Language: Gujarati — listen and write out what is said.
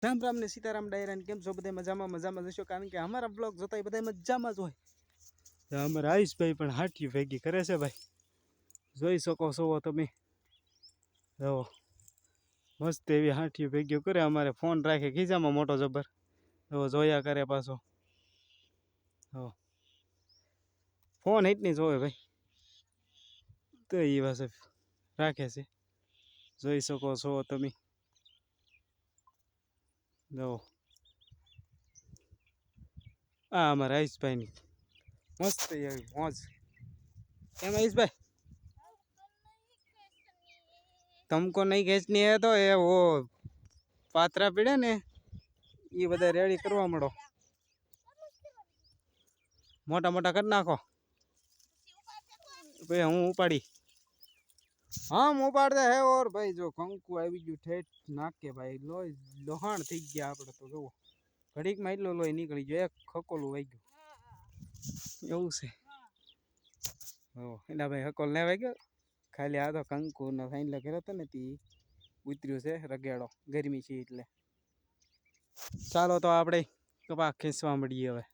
રામ રામ ને સીતારામ ડાયરા કેમ છો બધા મજામાં જશો કારણ કે અમારા બ્લોગ જોતા બધા મજામાં જ હોય અમારા આયુષભાઈ પણ હાટી ભેગી કરે છે ભાઈ જોઈ શકો છો તમે જો મસ્ત એવી હાટી ભેગી કરે અમારે ફોન રાખે ખીચામાં મોટો જબર જો જોયા કરે પાછો ફોન એટલી જોવે ભાઈ તો એ પાસે રાખે છે જોઈ શકો છો તમે જો આ અમારા આયુષભાઈની मस्त है मौज क्या महेश भाई तुमको नहीं खींचनी है तो ये वो पात्रा पीड़े ने ये बता रेडी करवा मड़ो मोटा मोटा कर नाखो भाई हूँ उपाड़ी हाँ उपाड़ दे है और भाई जो कंकु आई गयु ठेठ नाक के भाई लोहाण थी गया आपड़े तो जो घड़ीक में એટલો લોહી નીકળી ગયો એક ખકોલું વાઈ ગયું એવું છે એના ભાઈ હકોલ ને વાગ્યો ખાલી આ તો કંકુ નો ફાઈન લખેલો હતો ને તી ઉતર્યું છે રગેડો ગરમી છે એટલે ચાલો તો આપણે કપા ખેંચવા મળીએ હવે